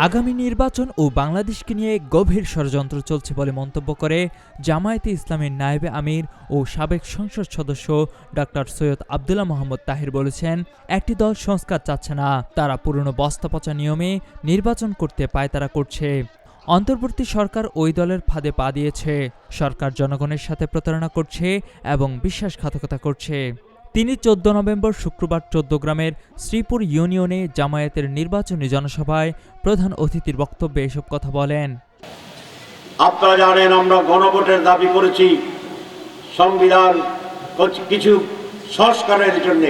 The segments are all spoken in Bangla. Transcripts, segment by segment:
আগামী নির্বাচন ও বাংলাদেশকে নিয়ে গভীর ষড়যন্ত্র চলছে বলে মন্তব্য করে জামায়াতে ইসলামীর নায়েবে আমির ও সাবেক সংসদ সদস্য ডক্টর সৈয়দ আব্দুল্লাহ মোহাম্মদ তাহের বলেছেন, একটি দল সংস্কার চাচ্ছে না, তারা পুরনো বস্তাপচা নিয়মে নির্বাচন করতে পায়তারা করছে। অন্তর্বর্তী সরকার ওই দলের ফাঁদে পা দিয়েছে। সরকার জনগণের সাথে প্রতারণা করছে এবং বিশ্বাসঘাতকতা করছে। তিনি 14 নভেম্বর শুক্রবার চৌদ্দগ্রামের শ্রীপুর ইউনিয়নে জামায়াতের নির্বাচনী জনসভায় প্রধান অতিথির বক্তব্যে এসব কথা বলেন। আপনারা জানেন, আমরা গণভোটের দাবি করেছি সংবিধান কিছু সংস্কারের জন্য।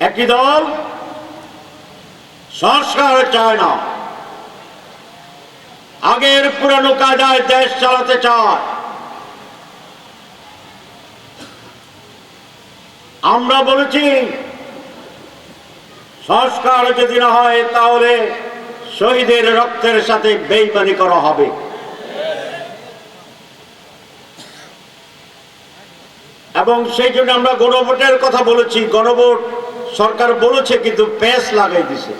একটি দল সংস্কার চায় না, আগের পুরানো কায়দায় দেশ চালাতে চায়। আমরা বলেছি সংস্কার যদি না হয় তাহলে শহীদের রক্তের সাথে বেইমানি করা হবে। এবং সেই জন্য আমরা গণভোটের কথা বলেছি। গণভোট সরকার বলেছে, কিন্তু পেস লাগাই দিছে।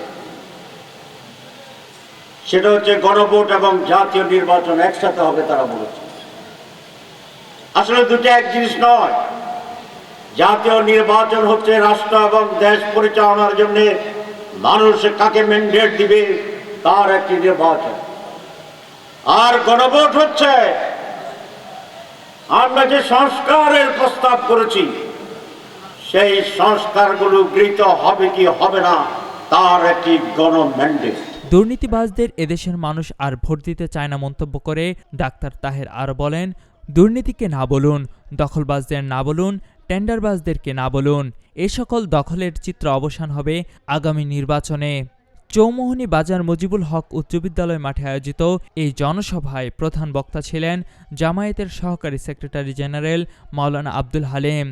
সেটা হচ্ছে গণভোট এবং জাতীয় নির্বাচন একসাথে হবে, তারা বলেছে। আসলে দুটো এক জিনিস নয়। জাতীয় নির্বাচন হচ্ছে রাষ্ট্র এবং দেশ পরিচালনার জন্য মানুষ কাকে ম্যান্ডেট দিবে তার একটি নির্বাচন। আর গণভোট হচ্ছে আমরা যে সংস্কারের প্রস্তাব করেছি সেই সংস্কারগুলো গৃহীত হবে কি হবে না তার একটি গণম্যান্ডেট। দুর্নীতিবাজদের এদেশের মানুষ আর ভোট দিতে চায় না মন্তব্য করে ডাক্তার তাহের আরও বলেন, দুর্নীতিকে না বলুন, দখলবাজদের না বলুন, টেন্ডারবাজদেরকে না বলুন। এ সকল দখলের চিত্র অবসান হবে আগামী নির্বাচনে। চৌমোহনী বাজার মুজিবুল হক উচ্চ বিদ্যালয় মাঠে আয়োজিত এই জনসভায় প্রধান বক্তা ছিলেন জামায়াতের সহকারী সেক্রেটারি জেনারেল মাওলানা আব্দুল হালিম,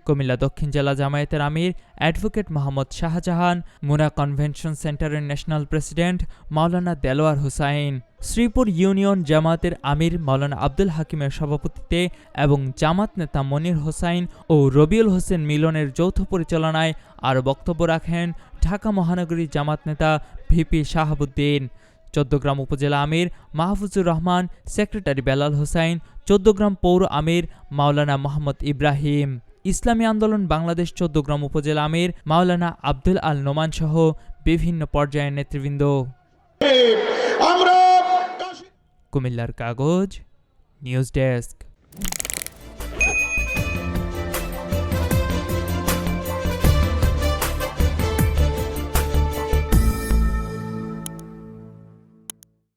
কুমিল্লা দক্ষিণ জেলা জামায়াতের আমির অ্যাডভোকেট মোহাম্মদ শাহজাহান, মুনা কনভেনশন সেন্টারের ন্যাশনাল প্রেসিডেন্ট মাওলানা দেলোয়ার হোসাইন, শ্রীপুর ইউনিয়ন জামায়াতের আমির মাওলানা আব্দুল হাকিমের সভাপতিত্বে এবং জামাত নেতা মনির হোসাইন ও রবিউল হোসেন মিলনের যৌথ পরিচালনায় আরও বক্তব্য রাখেন ঢাকা মহানগরী জামাত নেতা ভিপি শাহাবুদ্দিন, চৌদ্দগ্রাম উপজেলা আমির মাহফুজুর রহমান, সেক্রেটারি বেলাল হোসাইন, চৌদ্দগ্রাম পৌর আমির মাওলানা মোহাম্মদ ইব্রাহিম, ইসলামী আন্দোলন বাংলাদেশ চৌদ্দগ্রাম উপজেলা আমির মাওলানা আব্দুল আল নোমান সহ বিভিন্ন পর্যায়ের নেতৃবৃন্দ। কুমিল্লার কাগজ, নিউজ ডেস্ক।